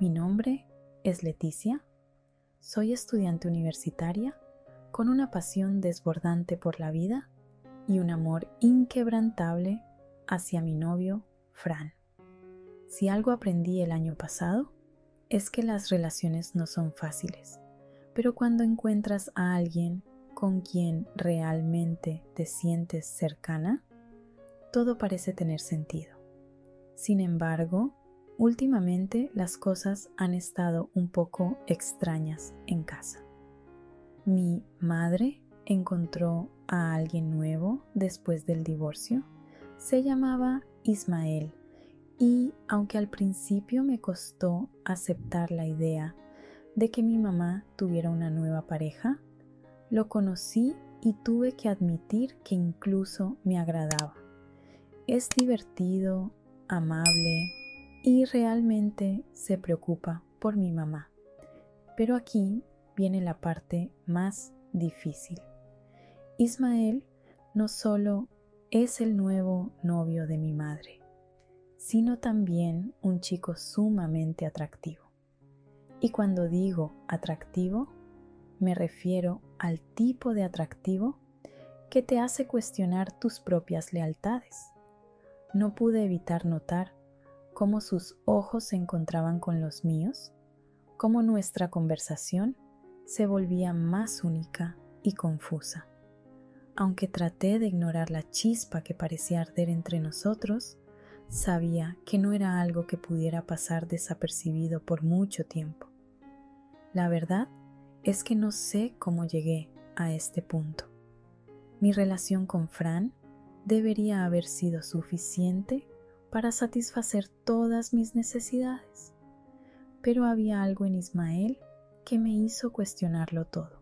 Mi nombre es Leticia, soy estudiante universitaria con una pasión desbordante por la vida y un amor inquebrantable hacia mi novio, Fran. Si algo aprendí el año pasado, es que las relaciones no son fáciles, pero cuando encuentras a alguien con quien realmente te sientes cercana, todo parece tener sentido. Sin embargo, últimamente las cosas han estado un poco extrañas en casa. Mi madre encontró a alguien nuevo después del divorcio. Se llamaba Ismael y aunque al principio me costó aceptar la idea de que mi mamá tuviera una nueva pareja, lo conocí y tuve que admitir que incluso me agradaba. Es divertido, amable y realmente se preocupa por mi mamá. Pero aquí viene la parte más difícil. Ismael no solo es el nuevo novio de mi madre, sino también un chico sumamente atractivo. Y cuando digo atractivo, me refiero al tipo de atractivo que te hace cuestionar tus propias lealtades. No pude evitar notar cómo sus ojos se encontraban con los míos, cómo nuestra conversación se volvía más única y confusa. Aunque traté de ignorar la chispa que parecía arder entre nosotros, sabía que no era algo que pudiera pasar desapercibido por mucho tiempo. La verdad es que no sé cómo llegué a este punto. Mi relación con Fran debería haber sido suficiente para satisfacer todas mis necesidades, pero había algo en Ismael que me hizo cuestionarlo todo.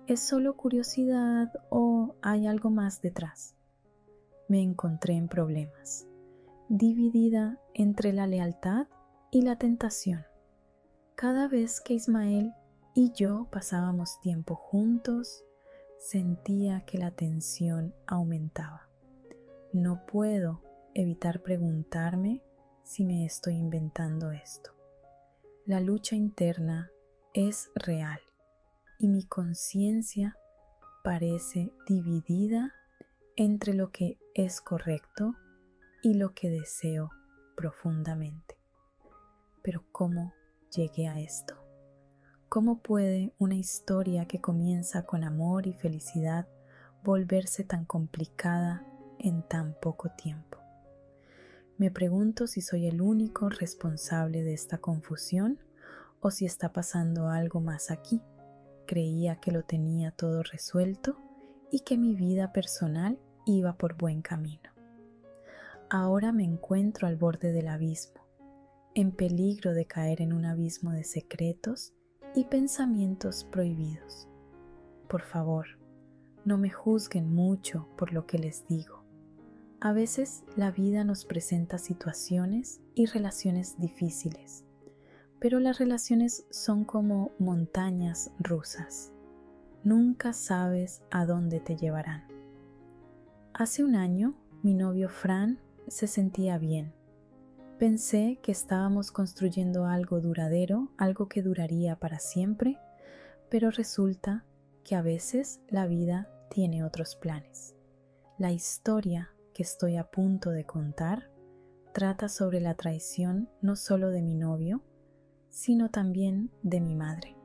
¿Es solo curiosidad o hay algo más detrás? Me encontré en problemas, dividida entre la lealtad y la tentación. Cada vez que Ismael y yo pasábamos tiempo juntos, sentía que la tensión aumentaba. No puedo evitar preguntarme si me estoy inventando esto. La lucha interna es real y mi conciencia parece dividida entre lo que es correcto y lo que deseo profundamente. Pero ¿cómo llegué a esto? ¿Cómo puede una historia que comienza con amor y felicidad volverse tan complicada en tan poco tiempo? Me pregunto si soy el único responsable de esta confusión o si está pasando algo más aquí. Creía que lo tenía todo resuelto y que mi vida personal iba por buen camino. Ahora me encuentro al borde del abismo, en peligro de caer en un abismo de secretos y pensamientos prohibidos. Por favor, no me juzguen mucho por lo que les digo. A veces la vida nos presenta situaciones y relaciones difíciles, pero las relaciones son como montañas rusas. Nunca sabes a dónde te llevarán. Hace un año, mi novio Fran se sentía bien. Pensé que estábamos construyendo algo duradero, algo que duraría para siempre, pero resulta que a veces la vida tiene otros planes. La historia que estoy a punto de contar trata sobre la traición no solo de mi novio, sino también de mi madre.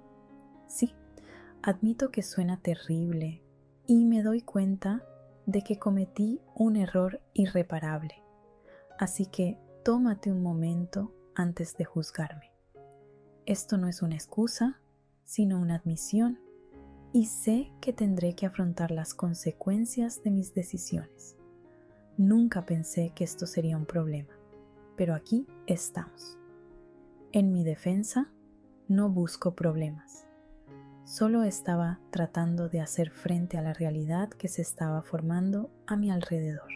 Sí, admito que suena terrible y me doy cuenta de que cometí un error irreparable. Así que tómate un momento antes de juzgarme. Esto no es una excusa, sino una admisión, y sé que tendré que afrontar las consecuencias de mis decisiones. Nunca pensé que esto sería un problema, pero aquí estamos. En mi defensa, no busco problemas. Solo estaba tratando de hacer frente a la realidad que se estaba formando a mi alrededor.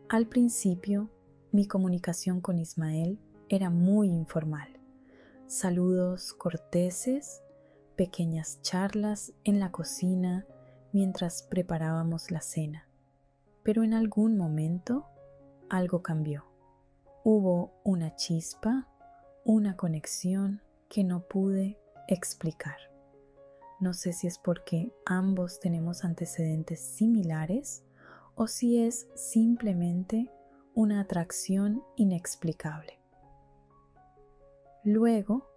Al principio, mi comunicación con Ismael era muy informal. Saludos corteses, pequeñas charlas en la cocina mientras preparábamos la cena. Pero en algún momento algo cambió. Hubo una chispa, una conexión que no pude explicar. No sé si es porque ambos tenemos antecedentes similares o si es simplemente una atracción inexplicable. Luego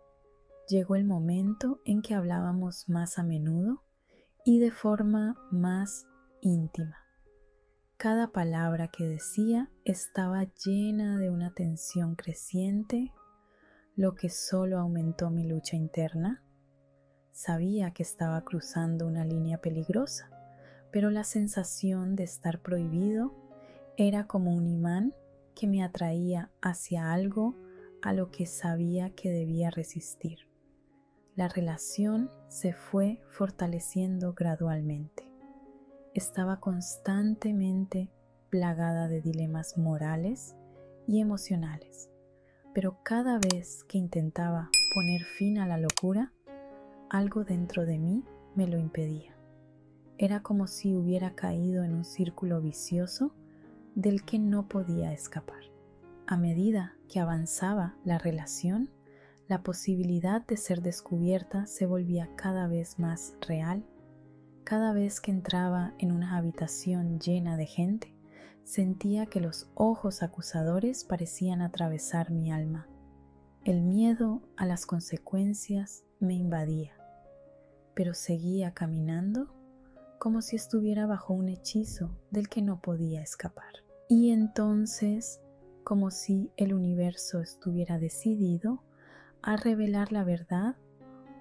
llegó el momento en que hablábamos más a menudo y de forma más íntima. Cada palabra que decía estaba llena de una tensión creciente, lo que solo aumentó mi lucha interna. Sabía que estaba cruzando una línea peligrosa, pero la sensación de estar prohibido era como un imán que me atraía hacia algo a lo que sabía que debía resistir. La relación se fue fortaleciendo gradualmente. Estaba constantemente plagada de dilemas morales y emocionales, pero cada vez que intentaba poner fin a la locura, algo dentro de mí me lo impedía. Era como si hubiera caído en un círculo vicioso del que no podía escapar. A medida que avanzaba la relación, la posibilidad de ser descubierta se volvía cada vez más real. Cada vez que entraba en una habitación llena de gente, sentía que los ojos acusadores parecían atravesar mi alma. El miedo a las consecuencias me invadía, pero seguía caminando como si estuviera bajo un hechizo del que no podía escapar. Y entonces, como si el universo estuviera decidido a revelar la verdad,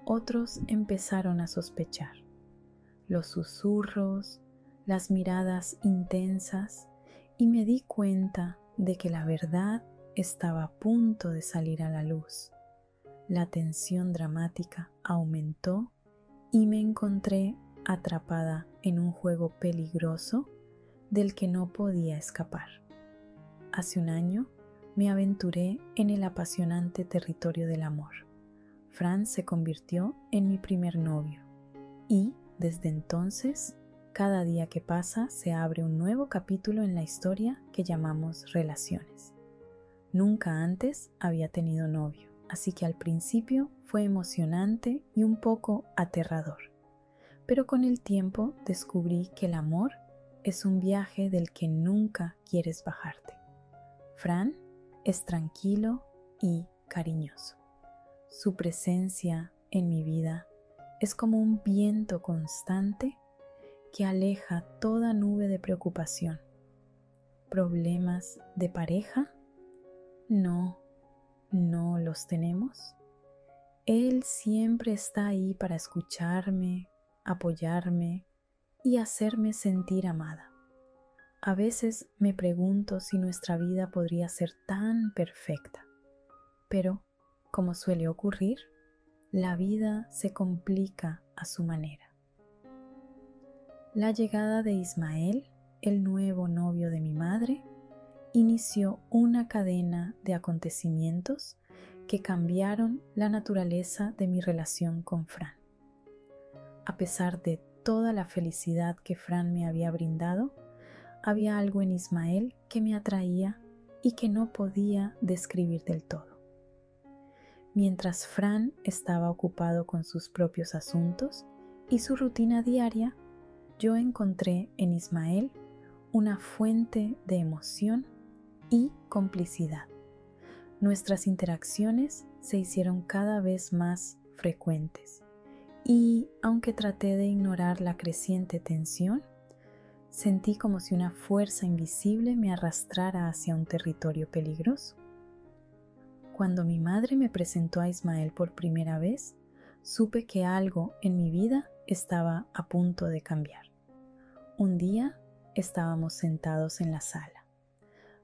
otros empezaron a sospechar. Los susurros, las miradas intensas, y me di cuenta de que la verdad estaba a punto de salir a la luz. La tensión dramática aumentó y me encontré atrapada en un juego peligroso del que no podía escapar. Hace un año me aventuré en el apasionante territorio del amor. Fran se convirtió en mi primer novio y, desde entonces, cada día que pasa se abre un nuevo capítulo en la historia que llamamos relaciones. Nunca antes había tenido novio, así que al principio fue emocionante y un poco aterrador. Pero con el tiempo descubrí que el amor es un viaje del que nunca quieres bajarte. Fran es tranquilo y cariñoso. Su presencia en mi vida es como un viento constante que aleja toda nube de preocupación. ¿Problemas de pareja? No los tenemos. Él siempre está ahí para escucharme, apoyarme y hacerme sentir amada. A veces me pregunto si nuestra vida podría ser tan perfecta, pero, como suele ocurrir, la vida se complica a su manera. La llegada de Ismael, el nuevo novio de mi madre, inició una cadena de acontecimientos que cambiaron la naturaleza de mi relación con Fran. A pesar de toda la felicidad que Fran me había brindado, había algo en Ismael que me atraía y que no podía describir del todo. Mientras Fran estaba ocupado con sus propios asuntos y su rutina diaria, yo encontré en Ismael una fuente de emoción y complicidad. Nuestras interacciones se hicieron cada vez más frecuentes y, aunque traté de ignorar la creciente tensión, sentí como si una fuerza invisible me arrastrara hacia un territorio peligroso. Cuando mi madre me presentó a Ismael por primera vez, supe que algo en mi vida estaba a punto de cambiar. Un día estábamos sentados en la sala.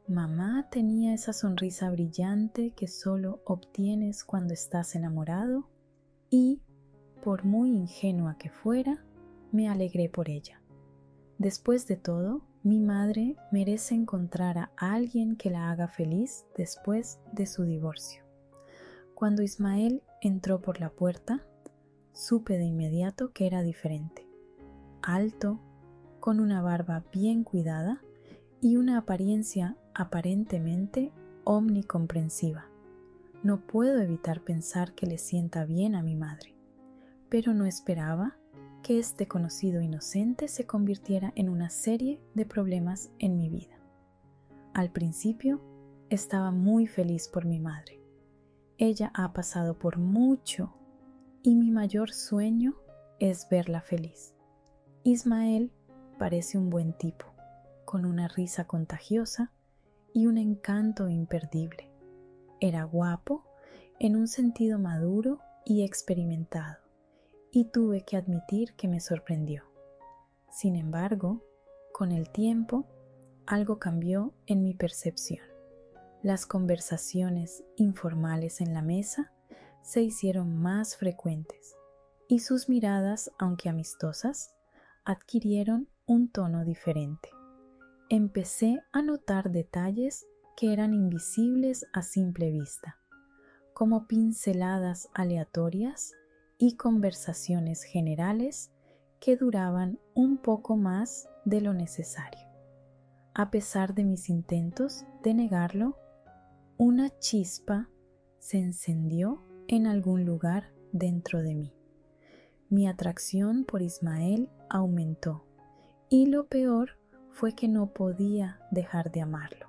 Mamá tenía esa sonrisa brillante que solo obtienes cuando estás enamorado y, por muy ingenua que fuera, me alegré por ella. Después de todo, mi madre merece encontrar a alguien que la haga feliz después de su divorcio. Cuando Ismael entró por la puerta, supe de inmediato que era diferente. Alto, con una barba bien cuidada y una apariencia aparentemente omnicomprensiva. No puedo evitar pensar que le sienta bien a mi madre, pero no esperaba que este conocido inocente se convirtiera en una serie de problemas en mi vida. Al principio, estaba muy feliz por mi madre. Ella ha pasado por mucho y mi mayor sueño es verla feliz. Ismael parece un buen tipo, con una risa contagiosa y un encanto imperdible. Era guapo en un sentido maduro y experimentado, y tuve que admitir que me sorprendió. Sin embargo, con el tiempo, algo cambió en mi percepción. Las conversaciones informales en la mesa se hicieron más frecuentes y sus miradas, aunque amistosas, adquirieron un tono diferente. Empecé a notar detalles que eran invisibles a simple vista, como pinceladas aleatorias y conversaciones generales que duraban un poco más de lo necesario. A pesar de mis intentos de negarlo, una chispa se encendió en algún lugar dentro de mí. Mi atracción por Ismael aumentó y lo peor fue que no podía dejar de amarlo.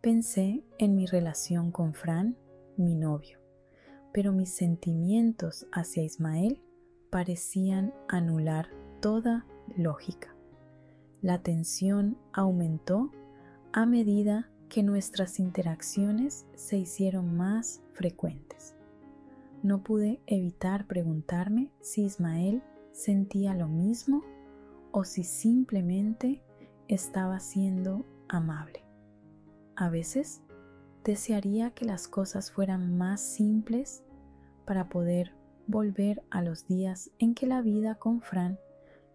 Pensé en mi relación con Fran, mi novio, pero mis sentimientos hacia Ismael parecían anular toda lógica. La tensión aumentó a medida que nuestras interacciones se hicieron más frecuentes. No pude evitar preguntarme si Ismael sentía lo mismo o si simplemente estaba siendo amable. A veces desearía que las cosas fueran más simples para poder volver a los días en que la vida con Fran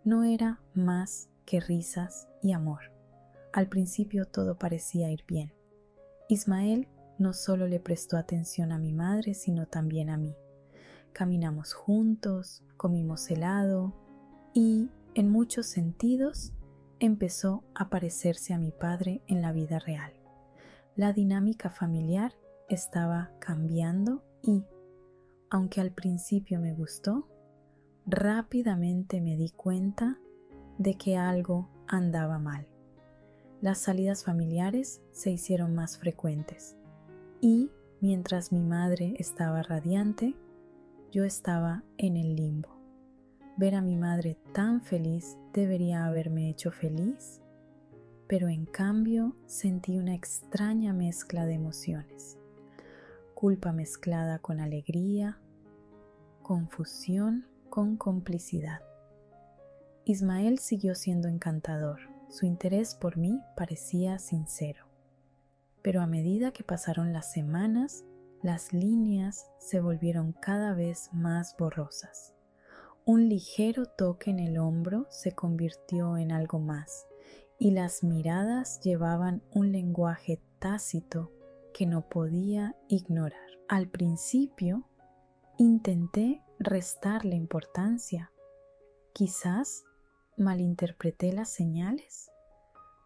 no era más que risas y amor. Al principio todo parecía ir bien. Ismael no solo le prestó atención a mi madre, sino también a mí. Caminamos juntos, comimos helado y, en muchos sentidos, empezó a parecerse a mi padre en la vida real. La dinámica familiar estaba cambiando y, aunque al principio me gustó, rápidamente me di cuenta de que algo andaba mal. Las salidas familiares se hicieron más frecuentes y, mientras mi madre estaba radiante, yo estaba en el limbo. Ver a mi madre tan feliz debería haberme hecho feliz, pero en cambio sentí una extraña mezcla de emociones. Culpa mezclada con alegría, confusión con complicidad. Ismael siguió siendo encantador. Su interés por mí parecía sincero. Pero a medida que pasaron las semanas, las líneas se volvieron cada vez más borrosas. Un ligero toque en el hombro se convirtió en algo más, y las miradas llevaban un lenguaje tácito que no podía ignorar. Al principio, intenté restarle importancia. Quizás malinterpreté las señales,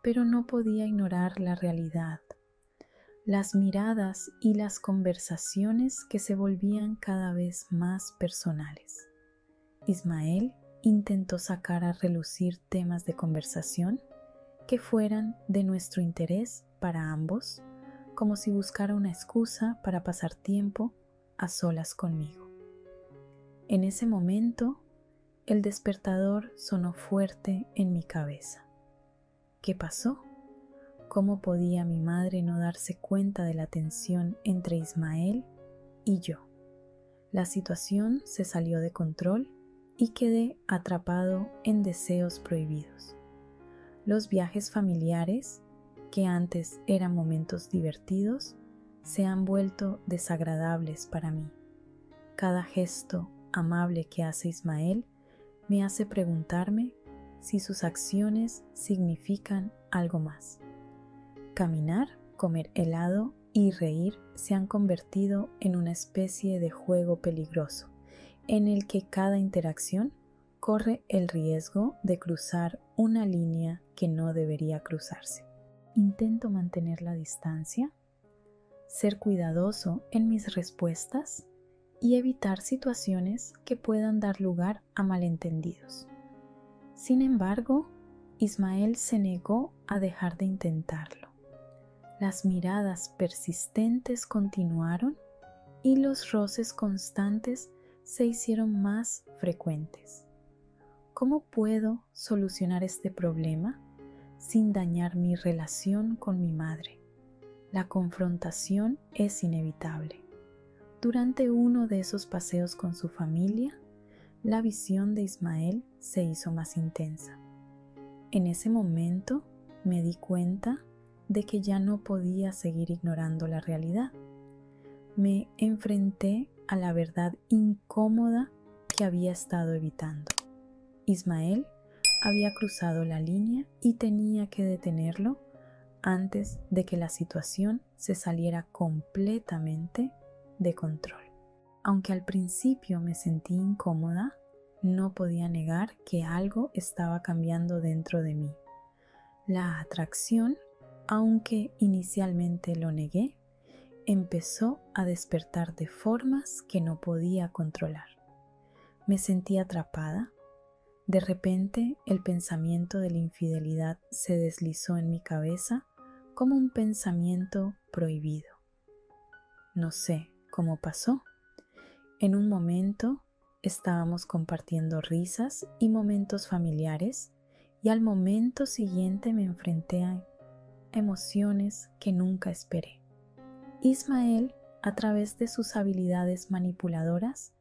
pero no podía ignorar la realidad. Las miradas y las conversaciones que se volvían cada vez más personales. Ismael intentó sacar a relucir temas de conversación que fueran de nuestro interés para ambos, como si buscara una excusa para pasar tiempo a solas conmigo. En ese momento, el despertador sonó fuerte en mi cabeza. ¿Qué pasó? ¿Cómo podía mi madre no darse cuenta de la tensión entre Ismael y yo? La situación se salió de control y quedé atrapado en deseos prohibidos. Los viajes familiares, que antes eran momentos divertidos, se han vuelto desagradables para mí. Cada gesto amable que hace Ismael me hace preguntarme si sus acciones significan algo más. Caminar, comer helado y reír se han convertido en una especie de juego peligroso, en el que cada interacción corre el riesgo de cruzar una línea que no debería cruzarse. Intento mantener la distancia, ser cuidadoso en mis respuestas y evitar situaciones que puedan dar lugar a malentendidos. Sin embargo, Ismael se negó a dejar de intentarlo. Las miradas persistentes continuaron y los roces constantes se hicieron más frecuentes. ¿Cómo puedo solucionar este problema sin dañar mi relación con mi madre? La confrontación es inevitable. Durante uno de esos paseos con su familia, la visión de Ismael se hizo más intensa. En ese momento me di cuenta de que ya no podía seguir ignorando la realidad. Me enfrenté a la verdad incómoda que había estado evitando. Ismael había cruzado la línea y tenía que detenerlo antes de que la situación se saliera completamente de control. Aunque al principio me sentí incómoda, no podía negar que algo estaba cambiando dentro de mí. La atracción, aunque inicialmente lo negué, empezó a despertar de formas que no podía controlar. Me sentí atrapada. De repente, el pensamiento de la infidelidad se deslizó en mi cabeza como un pensamiento prohibido. No sé cómo pasó. En un momento estábamos compartiendo risas y momentos familiares, y al momento siguiente me enfrenté a emociones que nunca esperé. Ismael, a través de sus habilidades manipuladoras,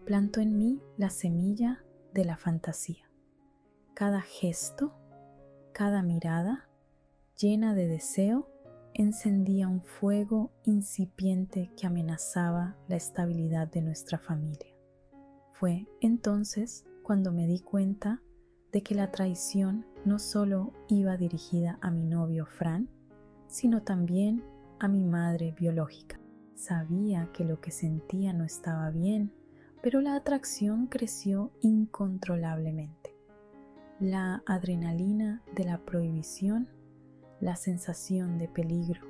plantó en mí la semilla de la fantasía. Cada gesto, cada mirada llena de deseo encendía un fuego incipiente que amenazaba la estabilidad de nuestra familia. Fue entonces cuando me di cuenta de que la traición no solo iba dirigida a mi novio Fran, sino también a mi madre biológica. Sabía que lo que sentía no estaba bien, pero la atracción creció incontrolablemente. La adrenalina de la prohibición, la sensación de peligro,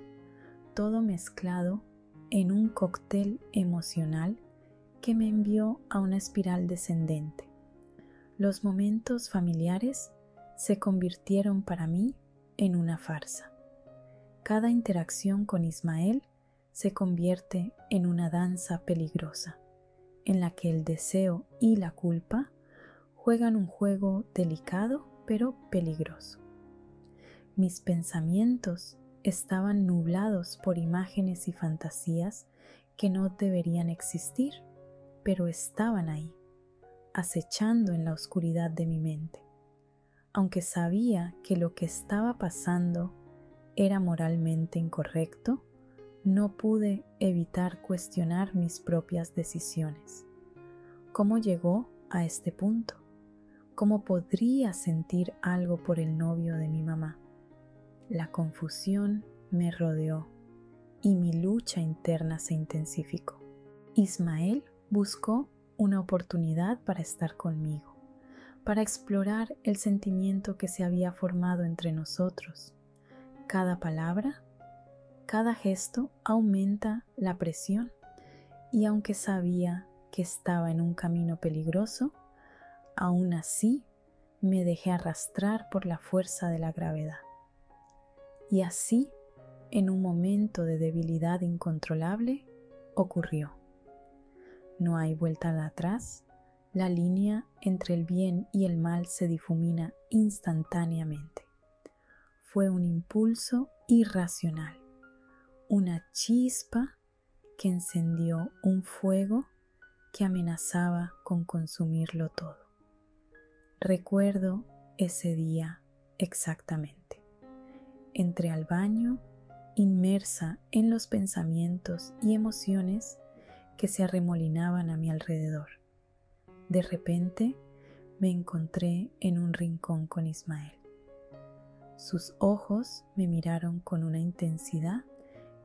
todo mezclado en un cóctel emocional que me envió a una espiral descendente. Los momentos familiares se convirtieron para mí en una farsa. Cada interacción con Ismael se convierte en una danza peligrosa, en la que el deseo y la culpa juegan un juego delicado pero peligroso. Mis pensamientos estaban nublados por imágenes y fantasías que no deberían existir, pero estaban ahí, acechando en la oscuridad de mi mente. Aunque sabía que lo que estaba pasando era moralmente incorrecto, no pude evitar cuestionar mis propias decisiones. ¿Cómo llegó a este punto? ¿Cómo podría sentir algo por el novio de mi mamá? La confusión me rodeó y mi lucha interna se intensificó. Ismael buscó una oportunidad para estar conmigo, para explorar el sentimiento que se había formado entre nosotros. Cada palabra, cada gesto aumenta la presión, y aunque sabía que estaba en un camino peligroso, aún así me dejé arrastrar por la fuerza de la gravedad. Y así, en un momento de debilidad incontrolable, ocurrió. No hay vuelta atrás, la línea entre el bien y el mal se difumina instantáneamente. Fue un impulso irracional, una chispa que encendió un fuego que amenazaba con consumirlo todo. Recuerdo ese día exactamente. Entré al baño, inmersa en los pensamientos y emociones que se arremolinaban a mi alrededor. De repente me encontré en un rincón con Ismael. Sus ojos me miraron con una intensidad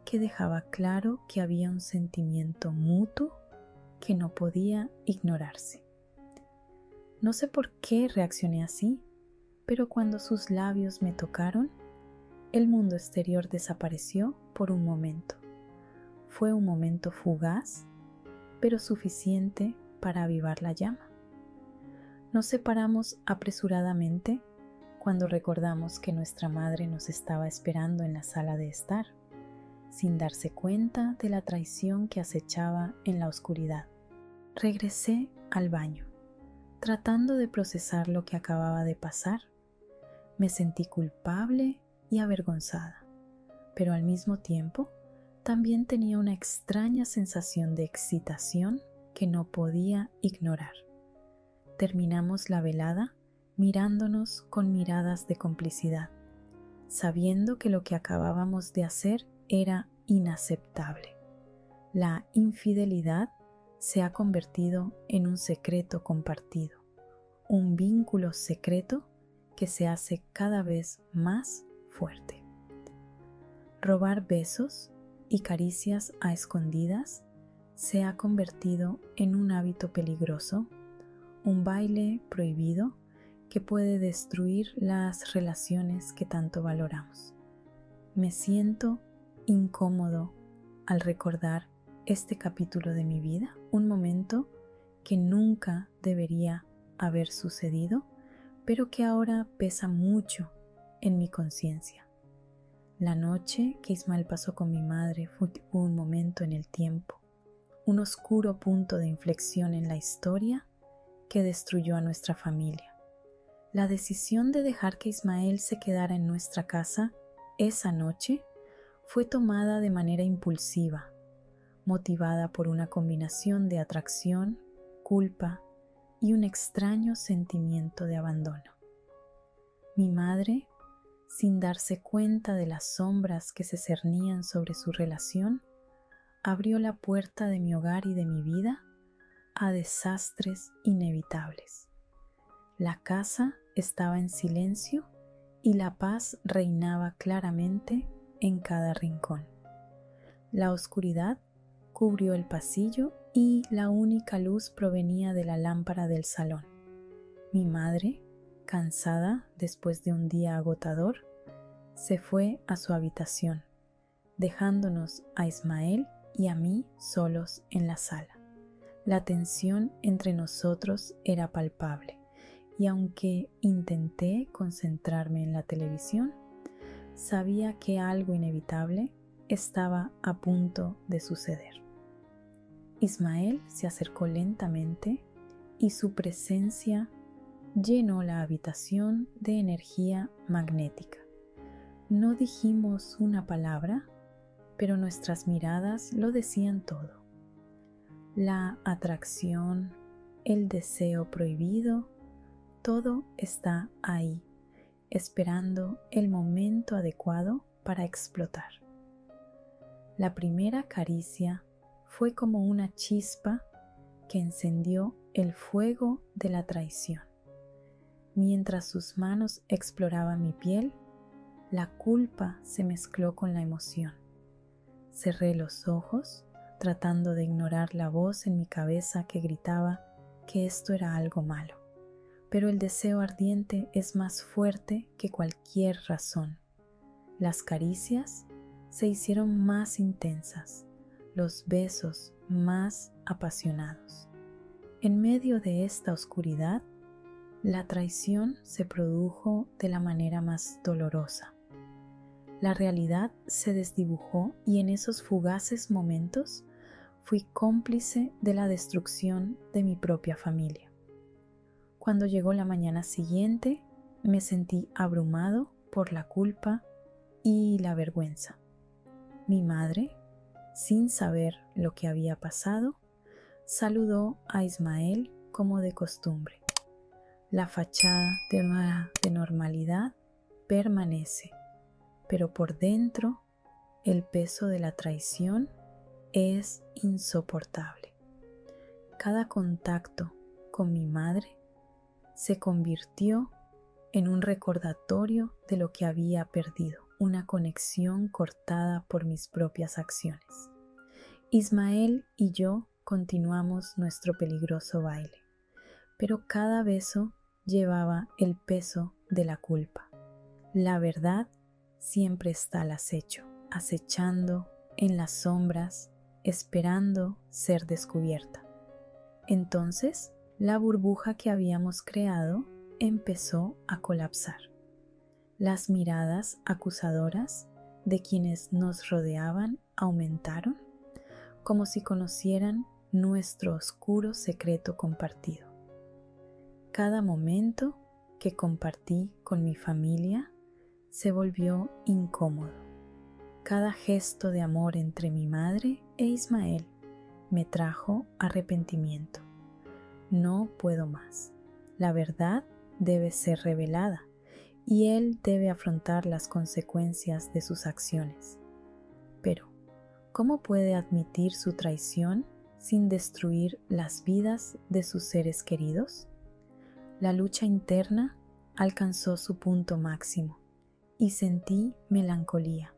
que dejaba claro que había un sentimiento mutuo que no podía ignorarse. No sé por qué reaccioné así, pero cuando sus labios me tocaron, el mundo exterior desapareció por un momento. fue un momento fugaz, pero suficiente para avivar la llama. Nos separamos apresuradamente cuando recordamos que nuestra madre nos estaba esperando en la sala de estar, sin darse cuenta de la traición que acechaba en la oscuridad. Regresé al baño, tratando de procesar lo que acababa de pasar. Me sentí culpable y avergonzada, pero al mismo tiempo también tenía una extraña sensación de excitación que no podía ignorar. Terminamos la velada mirándonos con miradas de complicidad, sabiendo que lo que acabábamos de hacer era inaceptable. La infidelidad se ha convertido en un secreto compartido, un vínculo secreto que se hace cada vez más fuerte. Robar besos y caricias a escondidas se ha convertido en un hábito peligroso, un baile prohibido que puede destruir las relaciones que tanto valoramos. Me siento incómodo al recordar este capítulo de mi vida, un momento que nunca debería haber sucedido, pero que ahora pesa mucho en mi conciencia. La noche que Ismael pasó con mi madre fue un momento en el tiempo, un oscuro punto de inflexión en la historia que destruyó a nuestra familia. La decisión de dejar que Ismael se quedara en nuestra casa esa noche fue tomada de manera impulsiva, motivada por una combinación de atracción, culpa y un extraño sentimiento de abandono. Mi madre, sin darse cuenta de las sombras que se cernían sobre su relación, abrió la puerta de mi hogar y de mi vida a desastres inevitables. La casa estaba en silencio y la paz reinaba claramente en cada rincón. La oscuridad cubrió el pasillo y la única luz provenía de la lámpara del salón. Mi madre, cansada después de un día agotador, se fue a su habitación, dejándonos a Ismael y a mí solos en la sala. La tensión entre nosotros era palpable, y aunque intenté concentrarme en la televisión, sabía que algo inevitable estaba a punto de suceder. Ismael se acercó lentamente y su presencia llenó la habitación de energía magnética. No dijimos una palabra, pero nuestras miradas lo decían todo. La atracción, el deseo prohibido, todo está ahí, esperando el momento adecuado para explotar. La primera caricia fue como una chispa que encendió el fuego de la traición. Mientras sus manos exploraban mi piel, la culpa se mezcló con la emoción. Cerré los ojos, tratando de ignorar la voz en mi cabeza que gritaba que esto era algo malo. Pero el deseo ardiente es más fuerte que cualquier razón. Las caricias se hicieron más intensas, los besos más apasionados. En medio de esta oscuridad, la traición se produjo de la manera más dolorosa. La realidad se desdibujó y en esos fugaces momentos fui cómplice de la destrucción de mi propia familia. Cuando llegó la mañana siguiente, me sentí abrumado por la culpa y la vergüenza. Mi madre, sin saber lo que había pasado, saludó a Ismael como de costumbre. La fachada de normalidad permanece, pero por dentro el peso de la traición es insoportable. Cada contacto con mi madre se convirtió en un recordatorio de lo que había perdido, una conexión cortada por mis propias acciones. Ismael y yo continuamos nuestro peligroso baile, pero cada beso llevaba el peso de la culpa. La verdad siempre está al acecho, acechando en las sombras esperando ser descubierta. Entonces, la burbuja que habíamos creado empezó a colapsar. Las miradas acusadoras de quienes nos rodeaban aumentaron, como si conocieran nuestro oscuro secreto compartido. Cada momento que compartí con mi familia se volvió incómodo. Cada gesto de amor entre mi madre e Ismael me trajo arrepentimiento. No puedo más. La verdad debe ser revelada y él debe afrontar las consecuencias de sus acciones. Pero, ¿cómo puede admitir su traición sin destruir las vidas de sus seres queridos? La lucha interna alcanzó su punto máximo y sentí melancolía.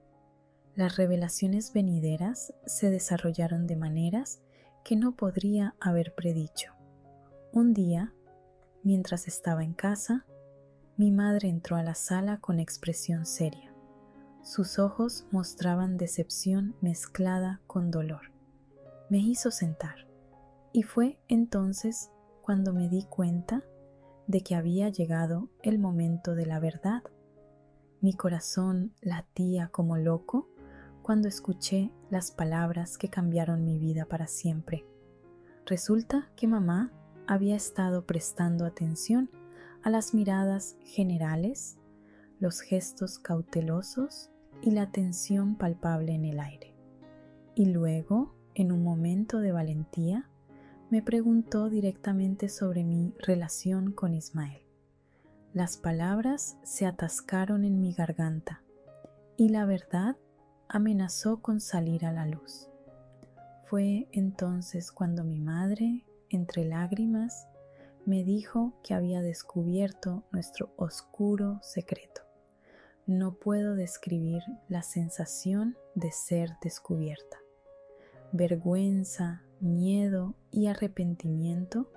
Las revelaciones venideras se desarrollaron de maneras que no podría haber predicho. Un día, mientras estaba en casa, mi madre entró a la sala con expresión seria. Sus ojos mostraban decepción mezclada con dolor. Me hizo sentar y fue entonces cuando me di cuenta de que había llegado el momento de la verdad. Mi corazón latía como loco cuando escuché las palabras que cambiaron mi vida para siempre. Resulta que mamá había estado prestando atención a las miradas generales, los gestos cautelosos y la tensión palpable en el aire. Y luego, en un momento de valentía, me preguntó directamente sobre mi relación con Ismael. Las palabras se atascaron en mi garganta y la verdad amenazó con salir a la luz. Fue entonces cuando mi madre, entre lágrimas, me dijo que había descubierto nuestro oscuro secreto. No puedo describir la sensación de ser descubierta. Vergüenza, miedo y arrepentimiento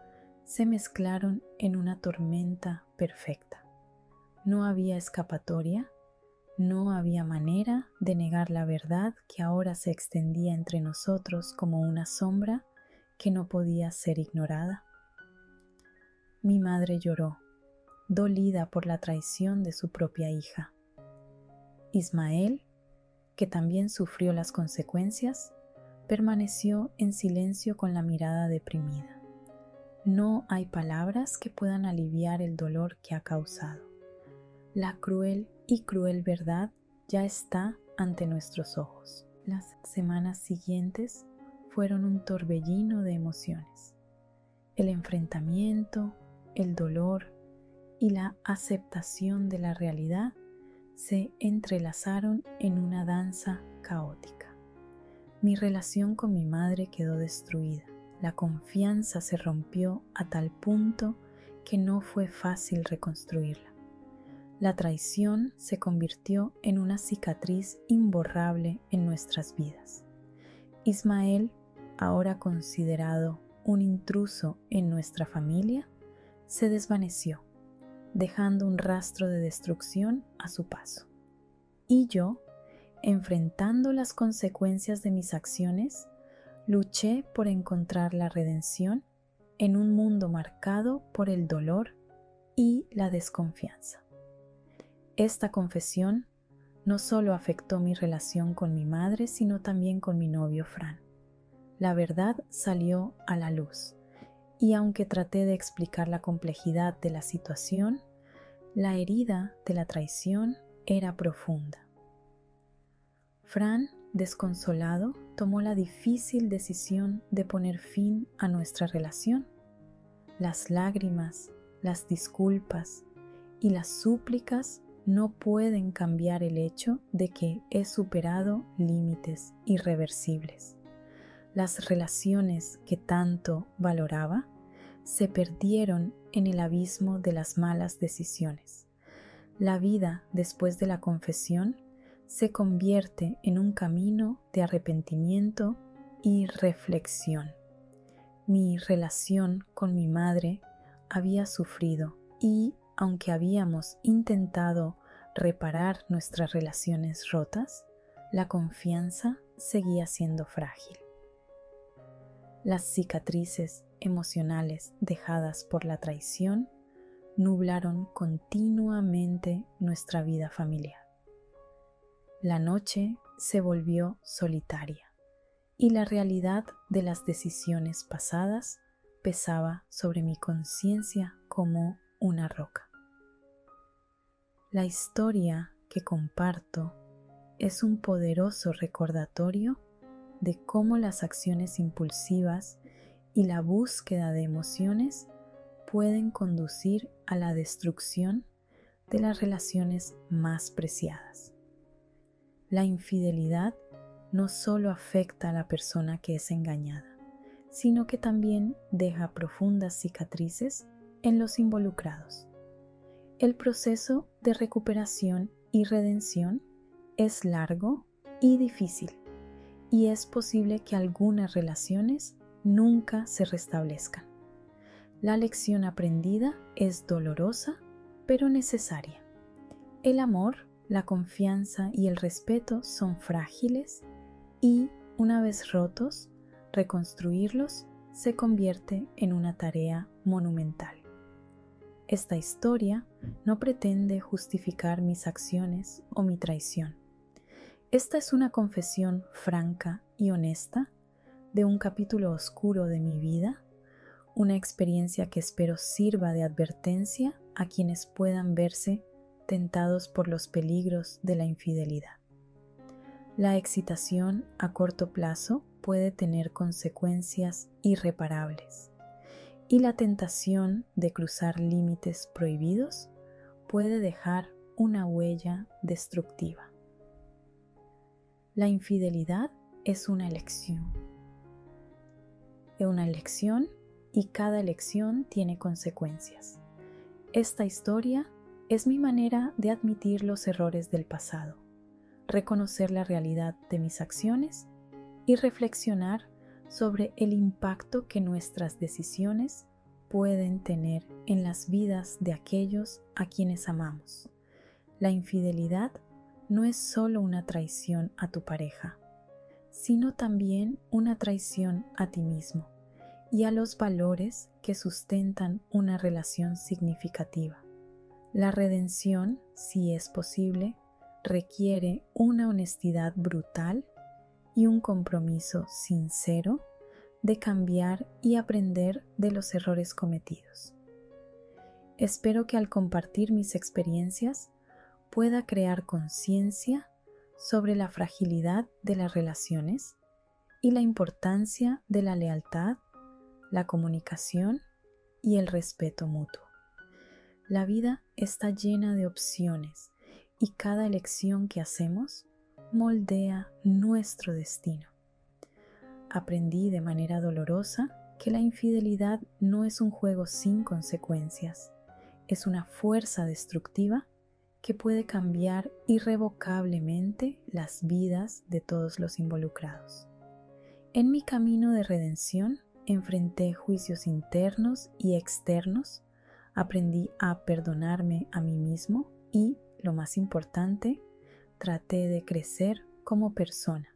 se mezclaron en una tormenta perfecta. No había escapatoria, no había manera de negar la verdad que ahora se extendía entre nosotros como una sombra que no podía ser ignorada. Mi madre lloró, dolida por la traición de su propia hija. Ismael, que también sufrió las consecuencias, permaneció en silencio con la mirada deprimida. No hay palabras que puedan aliviar el dolor que ha causado. La cruel y cruel verdad ya está ante nuestros ojos. Las semanas siguientes fueron un torbellino de emociones. El enfrentamiento, el dolor y la aceptación de la realidad se entrelazaron en una danza caótica. Mi relación con mi madre quedó destruida. La confianza se rompió a tal punto que no fue fácil reconstruirla. La traición se convirtió en una cicatriz imborrable en nuestras vidas. Ismael, ahora considerado un intruso en nuestra familia, se desvaneció, dejando un rastro de destrucción a su paso. Y yo, enfrentando las consecuencias de mis acciones, luché por encontrar la redención en un mundo marcado por el dolor y la desconfianza. Esta confesión no solo afectó mi relación con mi madre, sino también con mi novio Fran. La verdad salió a la luz, y aunque traté de explicar la complejidad de la situación, la herida de la traición era profunda. Fran, desconsolado, tomó la difícil decisión de poner fin a nuestra relación. Las lágrimas, las disculpas y las súplicas no pueden cambiar el hecho de que he superado límites irreversibles. Las relaciones que tanto valoraba se perdieron en el abismo de las malas decisiones. La vida después de la confesión se convierte en un camino de arrepentimiento y reflexión. Mi relación con mi madre había sufrido y, aunque habíamos intentado reparar nuestras relaciones rotas, la confianza seguía siendo frágil. Las cicatrices emocionales dejadas por la traición nublaron continuamente nuestra vida familiar. La noche se volvió solitaria y la realidad de las decisiones pasadas pesaba sobre mi conciencia como una roca. La historia que comparto es un poderoso recordatorio de cómo las acciones impulsivas y la búsqueda de emociones pueden conducir a la destrucción de las relaciones más preciadas. La infidelidad no solo afecta a la persona que es engañada, sino que también deja profundas cicatrices en los involucrados. El proceso de recuperación y redención es largo y difícil, y es posible que algunas relaciones nunca se restablezcan. La lección aprendida es dolorosa, pero necesaria. El amor, la confianza y el respeto son frágiles y, una vez rotos, reconstruirlos se convierte en una tarea monumental. Esta historia no pretende justificar mis acciones o mi traición. Esta es una confesión franca y honesta de un capítulo oscuro de mi vida, una experiencia que espero sirva de advertencia a quienes puedan verse tentados por los peligros de la infidelidad. La excitación a corto plazo puede tener consecuencias irreparables, y la tentación de cruzar límites prohibidos puede dejar una huella destructiva. La infidelidad es una elección. Y cada elección tiene consecuencias. Esta historia es mi manera de admitir los errores del pasado, reconocer la realidad de mis acciones y reflexionar sobre el impacto que nuestras decisiones pueden tener en las vidas de aquellos a quienes amamos. La infidelidad no es solo una traición a tu pareja, sino también una traición a ti mismo y a los valores que sustentan una relación significativa. La redención, si es posible, requiere una honestidad brutal y un compromiso sincero de cambiar y aprender de los errores cometidos. Espero que al compartir mis experiencias pueda crear conciencia sobre la fragilidad de las relaciones y la importancia de la lealtad, la comunicación y el respeto mutuo. La vida está llena de opciones y cada elección que hacemos moldea nuestro destino. Aprendí de manera dolorosa que la infidelidad no es un juego sin consecuencias, es una fuerza destructiva que puede cambiar irrevocablemente las vidas de todos los involucrados. En mi camino de redención enfrenté juicios internos y externos, aprendí a perdonarme a mí mismo y, lo más importante, traté de crecer como persona.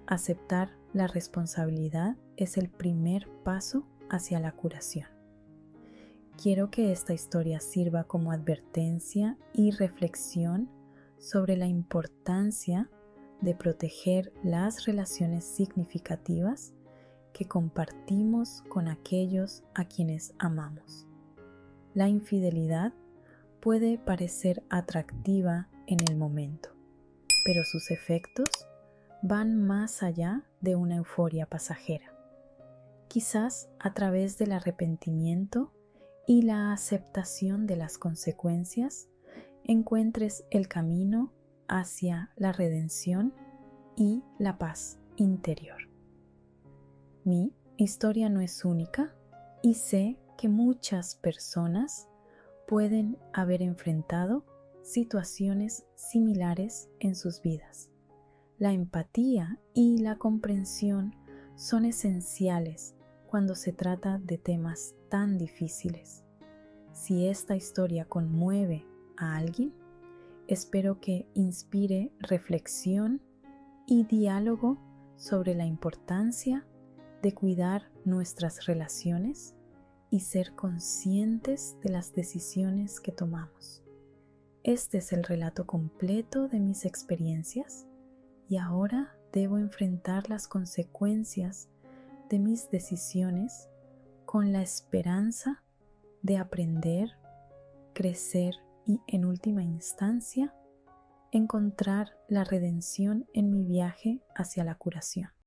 Aceptar la responsabilidad es el primer paso hacia la curación. Quiero que esta historia sirva como advertencia y reflexión sobre la importancia de proteger las relaciones significativas que compartimos con aquellos a quienes amamos. La infidelidad puede parecer atractiva en el momento, pero sus efectos van más allá de una euforia pasajera. Quizás a través del arrepentimiento y la aceptación de las consecuencias encuentres el camino hacia la redención y la paz interior. Mi historia no es única y sé que muchas personas pueden haber enfrentado situaciones similares en sus vidas. La empatía y la comprensión son esenciales cuando se trata de temas tan difíciles. Si esta historia conmueve a alguien, espero que inspire reflexión y diálogo sobre la importancia de cuidar nuestras relaciones y ser conscientes de las decisiones que tomamos. Este es el relato completo de mis experiencias y ahora debo enfrentar las consecuencias de mis decisiones con la esperanza de aprender, crecer y, en última instancia, encontrar la redención en mi viaje hacia la curación.